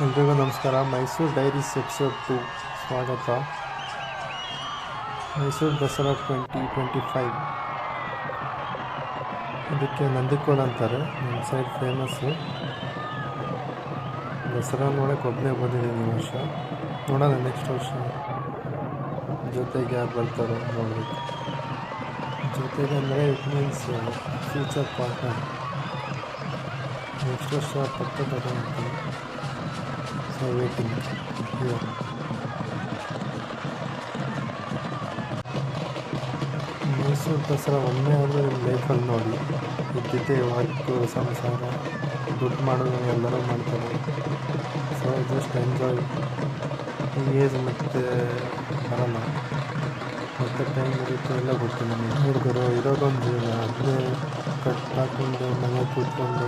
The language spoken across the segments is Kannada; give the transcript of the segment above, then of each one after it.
ಎಲ್ರಿಗೂ ನಮಸ್ಕಾರ. ಮೈಸೂರು ಡೈರೀಸ್ ಎಪಿಸೋಡ್ 2 ಸ್ವಾಗತ. ಮೈಸೂರು ದಸರಾ 2025 ಇದಕ್ಕೆ ನಂದಿಕೋಲ್ ಅಂತಾರೆ. ನಮ್ಮ ಸೈಡ್ ಫೇಮಸ್ಸು. ದಸರಾ ನೋಡೋಕ್ಕೆ ಒಬ್ಬನೇ ಬಂದಿದ್ದೀನಿ ಈ ವರ್ಷ. ನೋಡೋಣ ನೆಕ್ಸ್ಟ್ ವರ್ಷ ಜೊತೆಗೆ ಯಾರು ಬರ್ತಾರೋ ನೋಡಬೇಕು. ಜೊತೆಗೆ ಅಂದರೆ it means future partner. Next ವರ್ಷ ಪಕ್ಕ ತಗೊಂಡ್ತೀನಿ. So waiting. ಮೈಸೂರು ದಸರಾ ಒಮ್ಮೆ ಆದರೂ ನಿಮ್ಮ ಲೈಫಲ್ಲಿ ನೋಡಿ. ಇದ್ದಿದ್ದೇ ವರ್ಕು, ಸಂಸಾರ, ದುಡ್ಡು ಮಾಡೋದು ಎಲ್ಲರೂ ಮಾಡ್ತಾರೆ. So just enjoy. ಈ ಏಜ್ ಮತ್ತೆ ಬರಲ್ಲ, ಮತ್ತೆ ಟೈಮ್ ಇರುತ್ತೆ ಎಲ್ಲ ಗೊತ್ತಿಲ್ಲ. ಹುಡುಗರು ಇರೋದೊಂದು ಜೀವನ, ಅದನ್ನೇ ಕಟ್ಟಾಕೊಂಡು ಮನೆ ಕೂತ್ಕೊಂಡು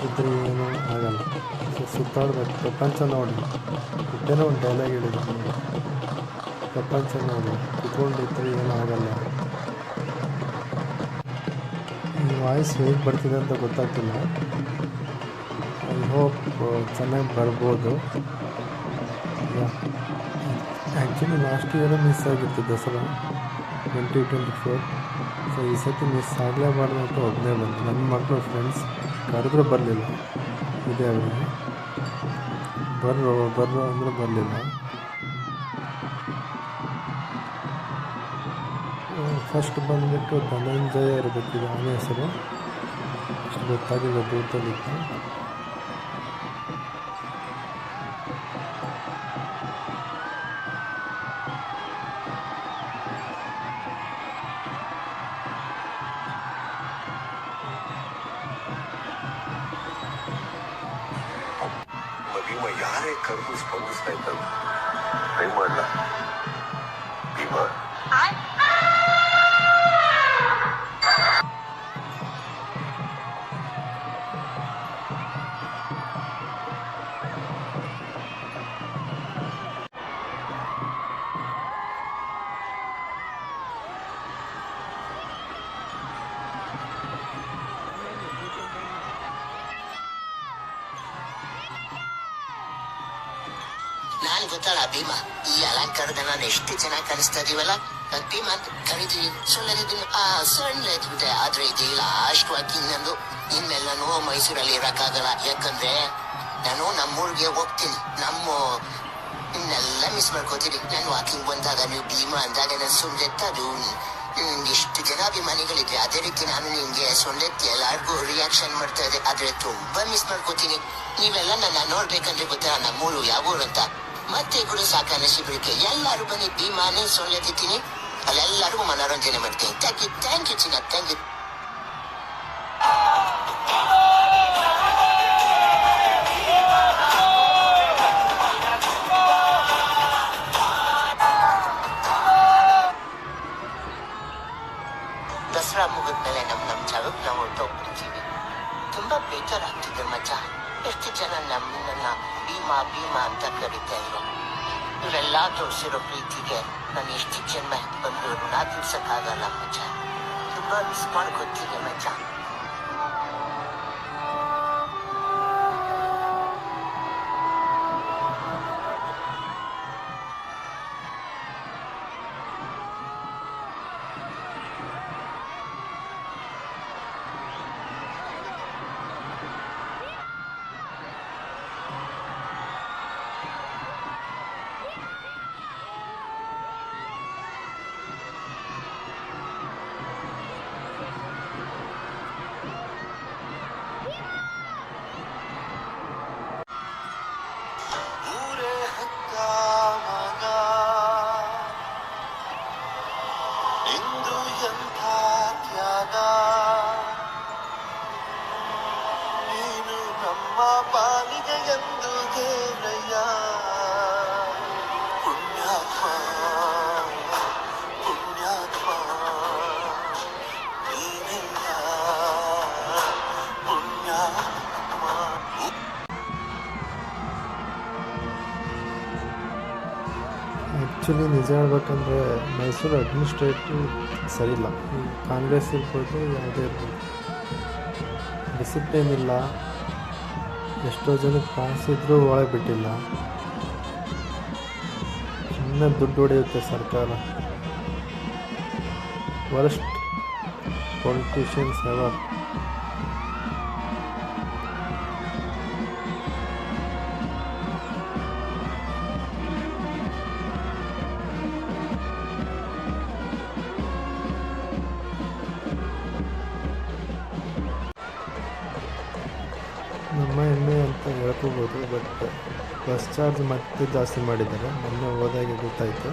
ಇದ್ರೆ ಏನೂ ಆಗಲ್ಲ. ಸೊ ಸುತ್ತಾಡ್ಬೇಕು, ಪ್ರಪಂಚ ನೋಡಿ. ಹುಟ್ಟೇನೋ ಒಂದು ಡೈಲಾಗ್ ಹೇಳಿದ್ರು ನೋಡಿ, ಪ್ರಪಂಚ ನೋಡಿ, ಕುತ್ಕೊಂಡಿದ್ರೆ ಏನೂ ಆಗಲ್ಲ. ಈ ವಾಯ್ಸ್ ಹೇಗೆ ಬರ್ತಿದೆ ಅಂತ ಗೊತ್ತಾಗ್ತಿಲ್ಲ. ಐ ಹೋಪ್ ಚೆನ್ನಾಗಿ ಬರ್ಬೋದು. ಆ್ಯಕ್ಚುಲಿ ಲಾಸ್ಟ್ ಇಯರೇ ಮಿಸ್ ಆಗಿತ್ತು ದಸರಾ 2024. ಸೊ ಈ ಸತಿ ಮಿಸ್ ಆಗಲೇಬಾರ್ದು ಅಂತ ಒಬ್ಬನೇ ಬಂದು. ನನ್ನ ಮಕ್ಕಳು ಫ್ರೆಂಡ್ಸ್ ಕರೆದ್ರೂ ಬರಲಿಲ್ಲ. ಇದೆ ಅವರಿಗೆ ಬರ್ರೋ ಅಂದರೆ ಬರಲಿಲ್ಲ. ಫಸ್ಟ್ ಬಂದುಬಿಟ್ಟು ಧನಂಜಯ ಇರಬೇಕಿದೆ ಅವನ ಹೆಸರು, ಅಷ್ಟು ಗೊತ್ತಾಗಿಲ್ಲ, ದೂರದಲ್ಲಿತ್ತು. ಯಾರೇ ಕರೆದು ಸ್ಪಂದಿಸ್ತಾ ಇದ್ದಲ್ಲ, ಟ್ರೈ ಮಾಡಲ್ಲ. ನಾನ್ ಗೊತ್ತಲ್ಲ ಭೀಮಾ, ಈ ಅಲಂಕಾರದ ನಾನು ಎಷ್ಟು ಚೆನ್ನಾಗಿ ಕಾಣಿಸ್ತಾ ಇದೀವಲ್ಲ. ಭೀಮಾ ಅಂತ ಕರಿತೀವಿ. ಸಣ್ಣಬಿಟ್ಟೆ, ಆದ್ರೆ ಇದು ಲಾಸ್ಟ್ ವಾಕಿಂಗ್ ನಂದು. ಇನ್ಮೇಲೆ ನಾನು ಮೈಸೂರಲ್ಲಿ ಇರಕ್ಕಾಗಲ್ಲ, ಯಾಕಂದ್ರೆ ನಾನು ನಮ್ಮೂರಿಗೆ ಹೋಗ್ತೀನಿ. ನಿಮ್ನೆಲ್ಲ ಮಿಸ್ ಮಾಡ್ಕೋತೀನಿ. ನಾನು ವಾಕಿಂಗ್ ಬಂದಾಗ ನೀವು ಭೀಮಾ ಅಂದಾಗ ನಾನು ಸೊಳ್ಳೆತ್ತದು. ಎಷ್ಟು ಜನ ಅಭಿಮಾನಿಗಳಿದ್ರೆ ಅದೇ ರೀತಿ ನಾನು ನಿಮ್ಗೆ ಸೊಳ್ಳೆತ್ತಿ ಎಲ್ಲಾರ್ಗು ರಿಯಾಕ್ಷನ್ ಮಾಡ್ತಾ ಇದೆ. ಆದ್ರೆ ತುಂಬಾ ಮಿಸ್ ಮಾಡ್ಕೋತೀನಿ. ನೀವೆಲ್ಲ ನನ್ನ ನೋಡ್ಬೇಕಂದ್ರೆ ಗೊತ್ತಾ ನಮ್ಮೂರು ಯಾವೂರು ಅಂತ. ಮತ್ತೆ ಕೂಡ ಸಾಕಾನೆ ಶಿಬಿರಕ್ಕೆ ಎಲ್ಲಾರು ಬನ್ನಿ. ಭೀಮಾನೇ ಸೊಳ್ಳೆತ್ತೀನಿ, ಅಲ್ಲೆಲ್ಲರಿಗೂ ಮನೋರಂಜನೆ ಮಾಡ್ತೀನಿ. ಥ್ಯಾಂಕ್ ಯು ಚಿನ್ನ, ಥ್ಯಾಂಕ್ ಯು. ದಸರಾ ಮುಗಿದ್ಮೇಲೆ ನಮ್ ಜಾಗಕ್ಕೆ ನಾವು ಹೊರಟೋಗ್ಬಿಡ್ತೀವಿ. ತುಂಬಾ ಬೇಜಾರಾಗ್ತಿದೆ ಮಚ್ಚ. ಎಷ್ಟು ಜನ ನಮ್ಮನ್ನ ಭೀಮಾ ಅಂತ ಕರೀತಾ ಇದ್ರು. ಇವರೆಲ್ಲ ತೋರಿಸಿರೋ ಪ್ರೀತಿಗೆ ನಾನು ಎಷ್ಟು ಜನ್ಮ ಬಂದು ಋಣ ತೀರ್ಸಕ್ಕಾಗಲ್ಲ ಮಚ್ಚ. ತುಂಬಾ ಮಿಸ್ ಮಾಡ್ಕೊತೀನಿ ಮಚ್ಚ. ಪಾಲಿಗೆ ಎಂದು ದೇವಯ್ಯ ಪುಣ್ಯಾತ್ಮ ನೀನೆಲ್ಲ ಪುಣ್ಯಾತ್ಮ. ಆ್ಯಕ್ಚುಲಿ ನಿಜ ಹೇಳ್ಬೇಕಂದ್ರೆ ಮೈಸೂರು ಅಡ್ಮಿನಿಸ್ಟ್ರೇಟಿವ್ ಸರಿ ಇಲ್ಲ. ಕಾಂಗ್ರೆಸ್ ಇರ್ಬೋದು, ಯಾವುದೇ ಇರ್ಬೋದು, ಡಿಸಿಪ್ಲಿನ್ ಇಲ್ಲ. ಎಷ್ಟೋ ಜನಕ್ಕೆ ಪಾಸ್ ಇದ್ದರೂ ಒಳಗೆ ಬಿಟ್ಟಿಲ್ಲ. ಸುಮ್ಮನೆ ದುಡ್ಡು ಹೊಡೆಯುತ್ತೆ ಸರ್ಕಾರ. Worst politicians ever. ನಮ್ಮ ಹೆಮ್ಮೆ ಅಂತ ಹೇಳ್ಕೋಬೋದು. ಬಟ್ ಬಸ್ ಚಾರ್ಜ್ ಮತ್ತೆ ಜಾಸ್ತಿ ಮಾಡಿದ್ದಾರೆ. ಮೊನ್ನೆ ಹೋದಾಗೆ ಗೊತ್ತಾಯಿತು.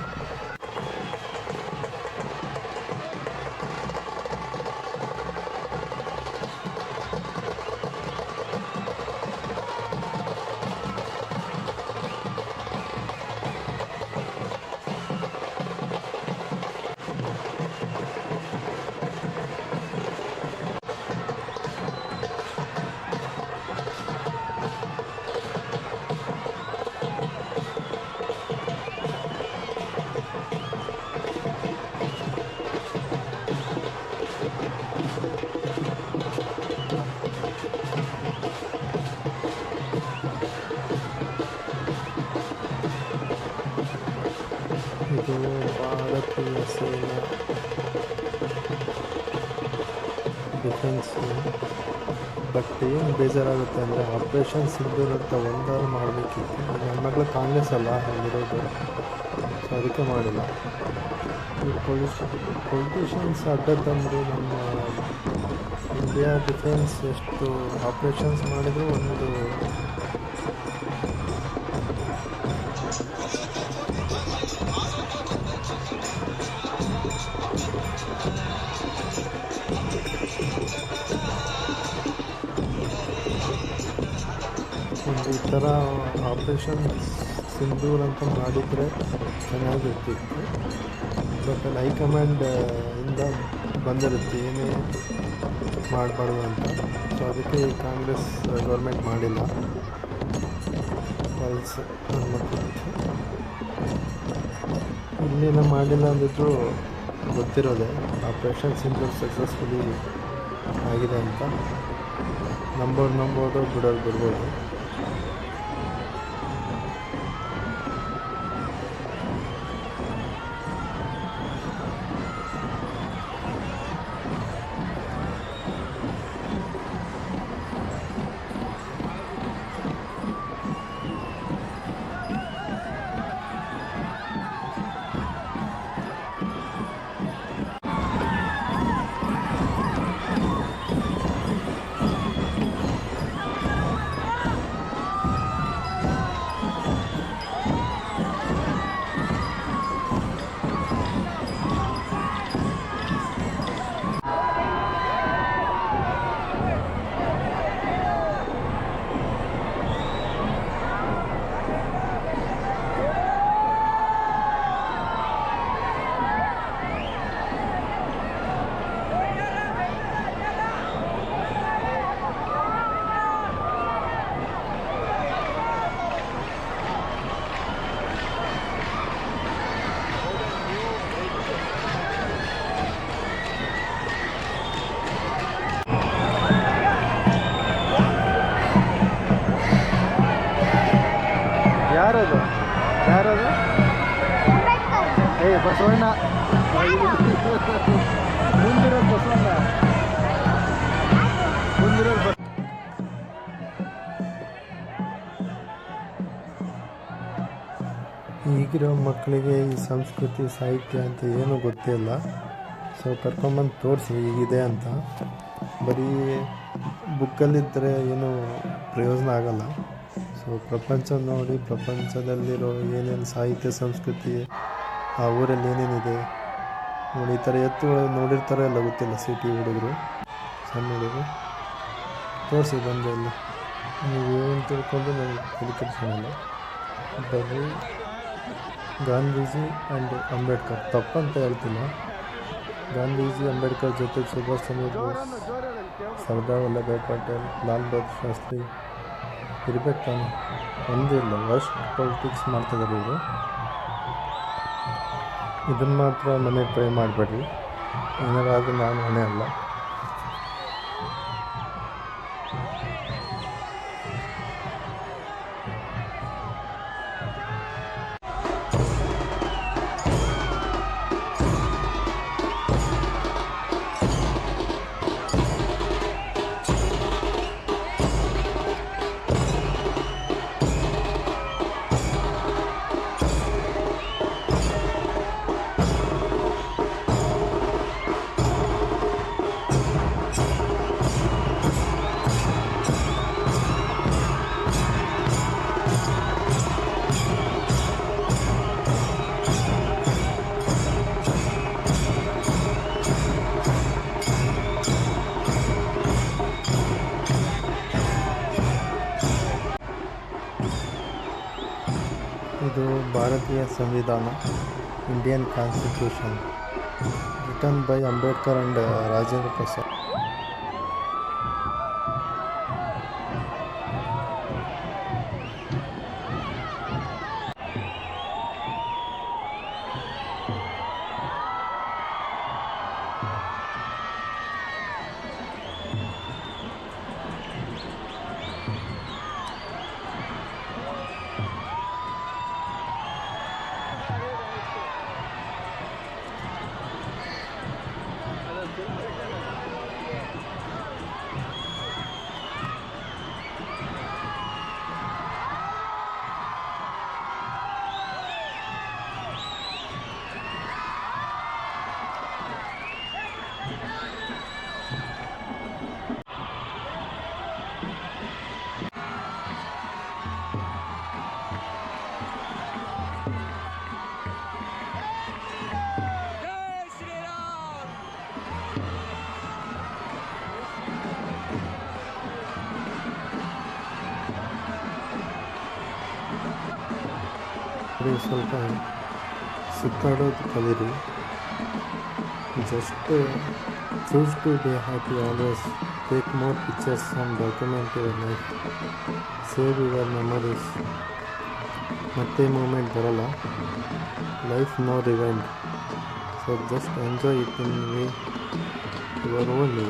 ಇದು ಭಾರತೀಯ ಸೇನಾ ಡಿಫೆನ್ಸು. ಬಟ್ ಏನು ಬೇಜಾರಾಗುತ್ತೆ ಅಂದರೆ ಆಪ್ರೇಷನ್ ಸಿಂಧೂರ್ ಅಂತ ಒಂದಾರು ಮಾಡಬೇಕಿತ್ತು. ನನ್ನ ಮಗಳು ಕಾಂಗ್ರೆಸ್ ಅಲ್ಲ ಅಲ್ಲಿರೋದು, ಸೊ ಅದಕ್ಕೆ ಮಾಡಿಲ್ಲ. ಈ ಪೊಲಿಟಿಷಿಯನ್ಸ್ ಅಡ್ಡ ತಂದು ನಮ್ಮ ಇಂಡಿಯಾ ಡಿಫೆನ್ಸ್ ಎಷ್ಟು ಆಪ್ರೇಷನ್ಸ್ ಮಾಡಿದರೂ ಒಂದು ಈ ಥರ ಆಪ್ರೇಷನ್ ಸಿಂಧೂರ್ ಅಂತ ಮಾಡಿದರೆ ಚೆನ್ನಾಗಿರ್ತಿತ್ತು. ಬಟ್ ಹೈಕಮಾಂಡ್ ಇಂದ ಬಂದಿರುತ್ತೆ ಏನೇ ಮಾಡಬಾರ್ದು ಅಂತ. ಸೊ ಅದಕ್ಕೆ ಕಾಂಗ್ರೆಸ್ ಗೌರ್ಮೆಂಟ್ ಮಾಡಿಲ್ಲ. ಫಾಲ್ಸ್ ಇಲ್ಲೇನ ಮಾಡಿಲ್ಲ ಅಂದಿದ್ರು ಗೊತ್ತಿರೋದೆ ಆಪ್ರೇಷನ್ ಸಿಂಧೂರ್ ಸಕ್ಸಸ್ಫುಲಿ ಆಗಿದೆ ಅಂತ. ನಂಬೋದು ಬಿಡ್ಬೋದು. ಯಾರದು ಬಸವಣ್ಣ ಮುಂದಿರೋದು ಬಸವಣ್ಣ ಈಗಿರೋ ಮಕ್ಕಳಿಗೆ ಈ ಸಂಸ್ಕೃತಿ ಸಾಹಿತ್ಯ ಅಂತ ಏನೂ ಗೊತ್ತಿಲ್ಲ. ಸೊ ಕರ್ಕೊಂಬಂದು ತೋರಿಸಿ ಹೀಗಿದೆ ಅಂತ. ಬರೀ ಬುಕ್ಕಲ್ಲಿದ್ದರೆ ಏನೂ ಪ್ರಯೋಜನ ಆಗಲ್ಲ. ಸೊ ಪ್ರಪಂಚ ನೋಡಿ, ಪ್ರಪಂಚದಲ್ಲಿರೋ ಏನೇನು ಸಾಹಿತ್ಯ ಸಂಸ್ಕೃತಿ, ಆ ಊರಲ್ಲಿ ಏನೇನಿದೆ ನೋಡಿ. ಈ ಥರ ಎತ್ತುಗಳು ನೋಡಿರ್ತಾರೆ ಎಲ್ಲ ಗೊತ್ತಿಲ್ಲ ಸಿಟಿ ಹುಡುಗರು, ಸಣ್ಣ ಹುಡುಗರು. ತೋರಿಸಿ ಬಂದು ಎಲ್ಲ ನೀವು ಏನು ತಿಳ್ಕೊಂಡು ನನಗೆ ತಲೆ ಕೆಡಿಸ್ಕೊಳ್ಳಲ್ಲ. ಬರೀ ಗಾಂಧೀಜಿ ಆ್ಯಂಡ್ ಅಂಬೇಡ್ಕರ್ ತಪ್ಪಂತ ಹೇಳ್ತಿಲ್ಲ. ಗಾಂಧೀಜಿ ಅಂಬೇಡ್ಕರ್ ಜೊತೆಗೆ ಸುಭಾಷ್ ಚಂದ್ರ ಬೋಸ್, ಸರ್ದಾರ್ ವಲ್ಲಭಾಯ್ ಪಟೇಲ್, ಲಾಲ್ ಬಹದ್ದೂರ್ ಶಾಸ್ತ್ರಿ ಇರಬೇಕು ತಾನೆ. ಒಂದೇ ಇಲ್ಲ, ವರ್ಸ್ಟ್ ಪೊಲಿಟಿಕ್ಸ್ ಮಾಡ್ತಿದ್ದಾರೆ ಇವರು. ಇದನ್ನು ಮಾತ್ರ ಮನೆಗೆ ಟ್ರೈ ಮಾಡಬೇಡ್ರಿ. ಏನಾರಾದರೂ ನಾನು ಹೊಣೆ ಅಲ್ಲ. ಇದು ಭಾರತೀಯ ಸಂವಿಧಾನ, Indian constitution, written by Ambedkar and Rajendra Prasad. ಸ್ವಲ್ಪ ಸುತ್ತಾಡೋದು ಕಲೀರಿ. Just choose to be happy always. Take more pictures and document your life. Save your memories. ಮತ್ತೆ ಮೂಮೆಂಟ್ ಬರಲ್ಲ. Life no rewind. So just enjoy it in your own way.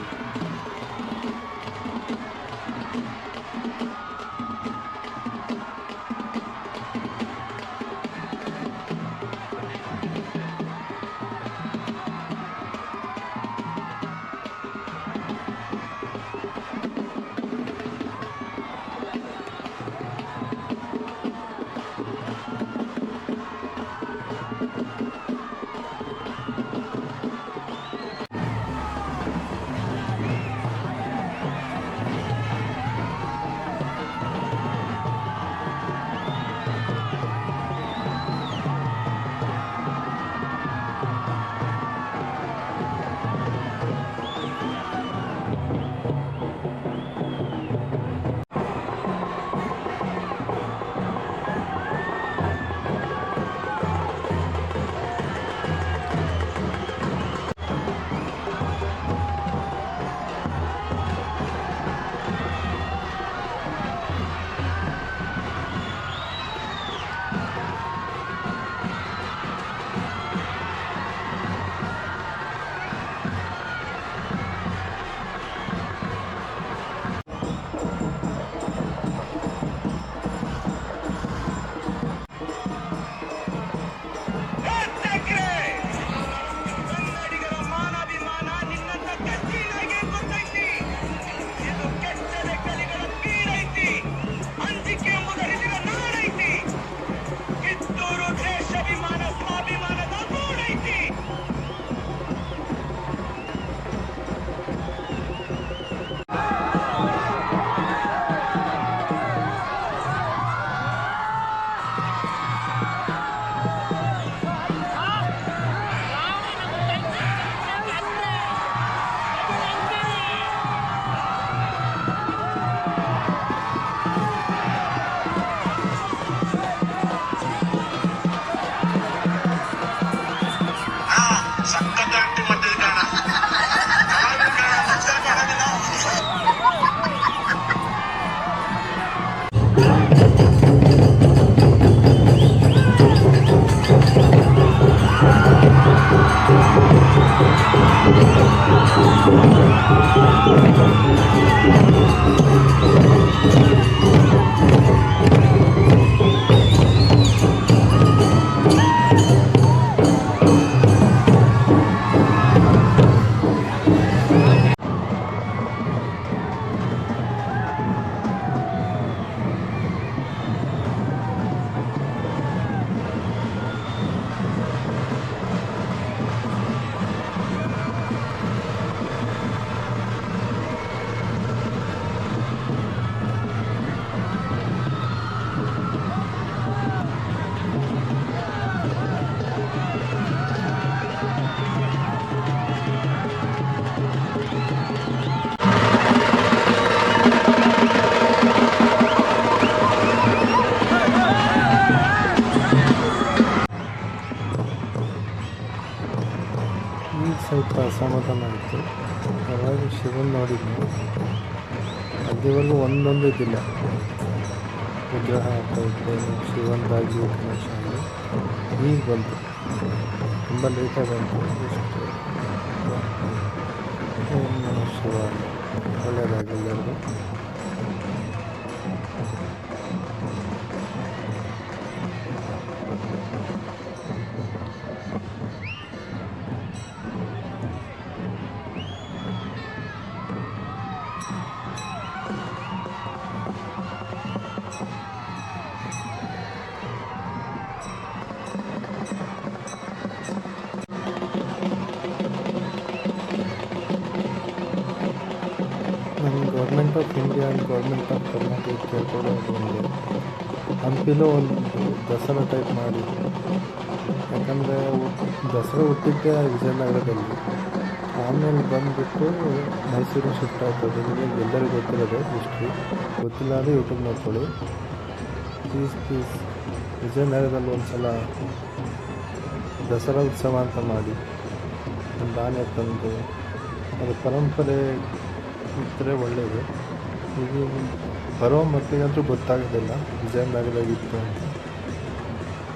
ಅಸಮಾಧಾನ ಆಯಿತು. ಅವಾಗ ಶಿವನ್ ನೋಡಿದ್ನು. ಅಲ್ಲಿವರೆಗೂ ಒಂದೊಂದು ಇದ್ದಿಲ್ಲ, ವಿಗ್ರಹ ಟೈಪ್ ಶಿವಂದಾಗಿ ಗಣೇಶಾಗಿ. ಈಗ ಬಂತು, ತುಂಬ ಲೇಟಾಗಿ ಬಂತು. ಎಷ್ಟು ಶಿವ ಒಳ್ಳೆಯದಾಗಲಿ ಎಲ್ಲರಿಗೂ. ನಮ್ಮ government of India and government of Karnataka ಕೇಳ್ಕೊಳ್ಳೋದು ಒಂದು ಹಂಪಿಲೂ ಒಂದು ದಸರಾ ಟೈಪ್ ಮಾಡಿ. ಯಾಕಂದರೆ ದಸರಾ ಹುಟ್ಟಿದ್ದೆ ವಿಜಯನಗರದಲ್ಲಿ, ಆಮೇಲೆ ಬಂದುಬಿಟ್ಟು ಮೈಸೂರಿಗೆ ಶಿಫ್ಟ್ ಆಗ್ತದೆ. ನಿಮಗೆ ಎಲ್ಲರಿಗೂ ಗೊತ್ತಿರೋದು ಹಿಸ್ಟ್ರಿ, ಗೊತ್ತಿಲ್ಲ ಅಂದರೆ ಯೂಟ್ಯೂಬ್ ನೋಡ್ಕೊಳ್ಳಿ. ಪ್ಲೀಸ್ ವಿಜಯನಗರದಲ್ಲಿ ಒಂದು ಸಲ ದಸರಾ ಉತ್ಸವ ಅಂತ ಮಾಡಿ ಒಂದು ಆನೆ ತಂದು ಅದು ಪರಂಪರೆ ಇದ್ದರೆ ಒಳ್ಳೆಯದು. ಈಗ ಬರೋ ಮಕ್ಕಳಿಗಂತೂ ಗೊತ್ತಾಗೋದಿಲ್ಲ ವಿಜಯನಗರದಾಗಿತ್ತು ಅಂತ.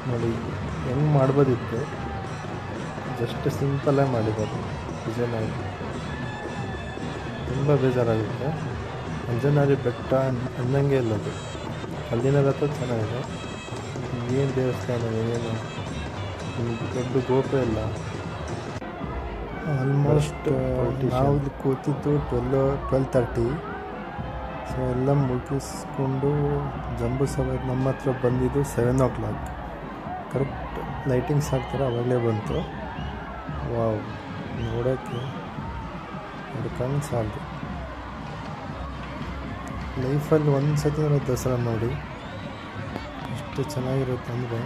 ನೋಡಿ ಹೆಂಗೆ ಮಾಡ್ಬೋದಿತ್ತು, ಜಸ್ಟ್ ಸಿಂಪಲ್ಲಾಗಿ ಮಾಡಿದ್ದಾರೆ ವಿಜಯನಗರ. ತುಂಬ ಬೇಜಾರಾಗುತ್ತೆ. ಅಂಜನಾದ್ರಿ ಬೆಟ್ಟ ಅನ್ನಂಗೆ ಇಲ್ಲ ಅದು, ಕಲ್ಲಿನಗತ್ತು ಚೆನ್ನಾಗಿದೆ. ಏನು ದೇವಸ್ಥಾನ, ಏನು ದೊಡ್ಡ ಗೋಪುರ ಇಲ್ಲ. ಆಲ್ಮೋಸ್ಟ್ ನಾವು ಕೂತಿದ್ದು 12:30. ಸೊ ಎಲ್ಲ ಮುಗಿಸ್ಕೊಂಡು ಜಂಬೂ ಸವಾರಿ ನಮ್ಮ ಹತ್ರ ಬಂದಿದ್ದು 7 o'clock. ಕರೆಕ್ಟ್ ಲೈಟಿಂಗ್ಸ್ ಹಾಕ್ತಾರೆ, ಅವಾಗಲೇ ಬಂತು. ವಾವ್, ನೋಡೋಕ್ಕೆ ಅದು ಕಣ್ಣು ಸಾಲದು. ಲೈಫಲ್ಲಿ ಒಂದು ಸತಿ ದಸರಾ ನೋಡಿ ಎಷ್ಟು ಚೆನ್ನಾಗಿರುತ್ತೆ ಅಂದರೆ.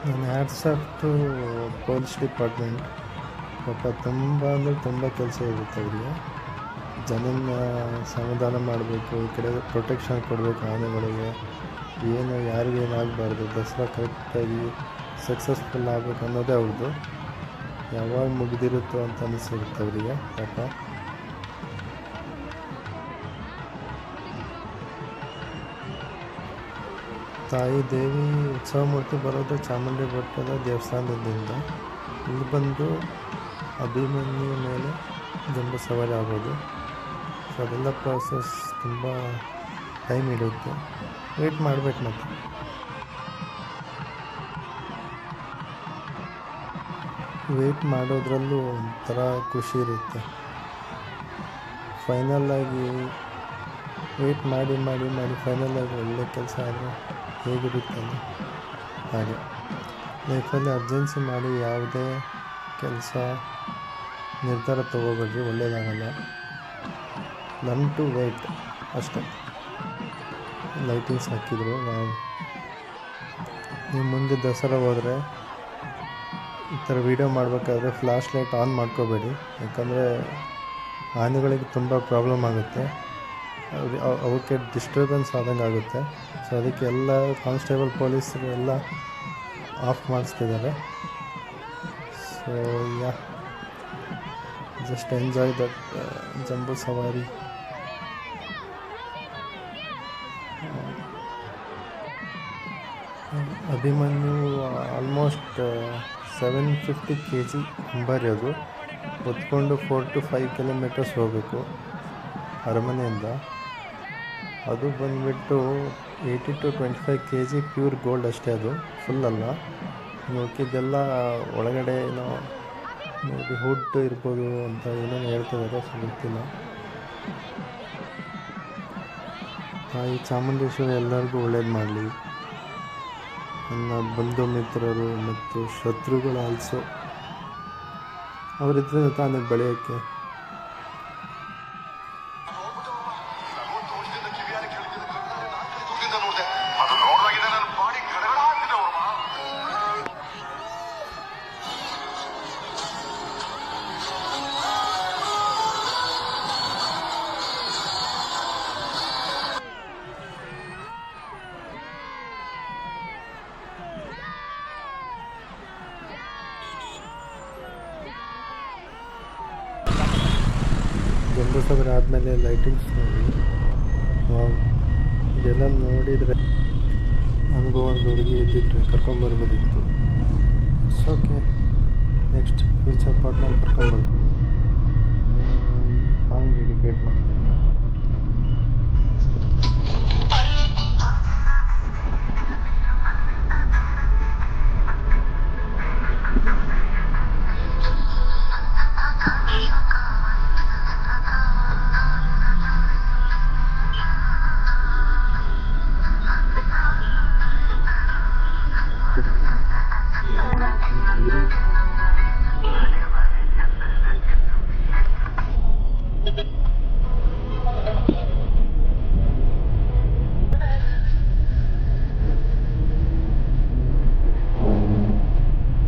ನನ್ನ hats off to police department. ಪಾಪ ತುಂಬ ಅಂದರೆ ತುಂಬ ಕೆಲಸ ಇರುತ್ತೆ ಅವರಿಗೆ. ಜನನ ಸಮಾಧಾನ ಮಾಡಬೇಕು, ಈ ಕಡೆ ಪ್ರೊಟೆಕ್ಷನ್ ಕೊಡಬೇಕು ಆನೆಗಳಿಗೆ. ಏನು ಯಾರಿಗೇನಾಗಬಾರ್ದು, ದಸರಾ ಕರೆಕ್ಟಾಗಿ ಸಕ್ಸಸ್ಫುಲ್ ಆಗಬೇಕು ಅನ್ನೋದೇ ಅವ್ರದ್ದು. ಯಾವಾಗ ಮುಗಿದಿರುತ್ತೋ ಅಂತ ಅನಿಸಿರುತ್ತೆ ಅವರಿಗೆ ಪಾಪ. ತಾಯಿ ದೇವಿ ಉತ್ಸವ ಮೂರ್ತಿ ಬರೋದು ಚಾಮುಂಡಿ ಬೆಟ್ಟದ ದೇವಸ್ಥಾನದಿಂದ. ಇಲ್ಲಿ ಬಂದು ಅಭಿಮನ್ಯು ಮೇಲೆ ಜಂಬೂ ಸವಾರಿ ಆಗೋದು. ಸೊ ಅದೆಲ್ಲ ಪ್ರಾಸೆಸ್ ತುಂಬ ಟೈಮ್ ಹಿಡಿಯುತ್ತೆ, ವೇಟ್ ಮಾಡಬೇಕು. ಮತ್ತು ವೇಟ್ ಮಾಡೋದ್ರಲ್ಲೂ ಒಂಥರ ಖುಷಿ ಇರುತ್ತೆ. ಫೈನಲ್ಲಾಗಿ ವೇಟ್ ಮಾಡಿ ಮಾಡಿ ಮಾಡಿ ಫೈನಲಾಗಿ ಒಳ್ಳೆ ಕೆಲಸ ಆದರೆ ಹೇಗಿರುತ್ತಲ್ಲ ಹಾಗೆ. ಲೈಫಲ್ಲಿ ಅರ್ಜೆನ್ಸಿ ಮಾಡಿ ಯಾವುದೇ ಕೆಲಸ ನಿರ್ಧಾರ ತೊಗೋಬೇಡ್ರಿ, ಒಳ್ಳೆಯದಾಗಲ್ಲ. ಲರ್ನ್ ಟು ವೇಟ್ ಅಷ್ಟೇ. ಲೈಟಿಂಗ್ಸ್ ಹಾಕಿದ್ರು. ನೀವು ಮುಂದೆ ದಸರಾ ಹೋದರೆ ಈ ಥರ ವೀಡಿಯೋ ಮಾಡಬೇಕಾದ್ರೆ ಫ್ಲ್ಯಾಶ್ ಲೈಟ್ ಆನ್ ಮಾಡ್ಕೋಬೇಡಿ, ಯಾಕಂದರೆ ಆನೆಗಳಿಗೆ ತುಂಬ ಪ್ರಾಬ್ಲಮ್ ಆಗುತ್ತೆ, ಅವಕ್ಕೆ ಡಿಸ್ಟರ್ಬೆನ್ಸ್ ಆದಂಗೆ ಆಗುತ್ತೆ. ಸೊ ಅದಕ್ಕೆ ಎಲ್ಲ ಕಾನ್ಸ್ಟೇಬಲ್ ಪೊಲೀಸರು ಎಲ್ಲ ಆಫ್ ಮಾಡಿಸ್ತಿದ್ದಾರೆ. So just enjoy that Jambu Savari. Abhimanyu almost 750 kg ಅಂಬಾರಿ. ಅದು ಹೊತ್ಕೊಂಡು 4 to 5 kilometers ಹೋಗಬೇಕು ಅರಮನೆಯಿಂದ. ಅದು ಬಂದುಬಿಟ್ಟು 80 to 25 kg ಪ್ಯೂರ್ ಗೋಲ್ಡ್ ಅಷ್ಟೇ, ಅದು ಫುಲ್ ಅಲ್ಲ. ಉಳ್ಕಿದ್ದೆಲ್ಲ ಒಳಗಡೆ ಏನೋ ಮೇ ಬಿ ಹುಡ್ ಇರ್ಬೋದು ಅಂತ ಏನೇನು ಹೇಳ್ತಿದ್ದಾರೆ, ಸೊ ಗೊತ್ತಿಲ್ಲ. ತಾಯಿ ಚಾಮುಂಡೇಶ್ವರಿ ಎಲ್ಲರಿಗೂ ಒಳ್ಳೇದು ಮಾಡಲಿ. ನನ್ನ ಬಂಧು ಮಿತ್ರರು ಮತ್ತು ಶತ್ರುಗಳು ಆಲ್ಸೋ ಅವರಿದ್ದರೆ ತಾನೇ ಬೆಳೆಯೋಕ್ಕೆ. ಅದು ನೋಡುವಾಗಿದೆ ನನ್ನ ಬಾಡಿ ಜಂಬೂಸವಾರಿ ಆದಮೇಲೆ ಲೈಟಿಂಗ್ಸ್ ನೋಡಿ. ವಾವ್, ಇದೆಲ್ಲ ನೋಡಿದರೆ ನನಗೂ ಒಂದು ಹುಡುಗಿ ಇದ್ದಿದ್ರೆ ಕರ್ಕೊಂಬರ್ಬೋದಿತ್ತು. It's okay, next future partner ಕರ್ಕೊಂಬರ್ಬೋದು. ಸಾಂಗ್ ಡೆಡಿಕೇಟ್ ಮಾಡೋದಿಲ್ಲ.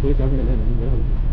Tôi cho cái này là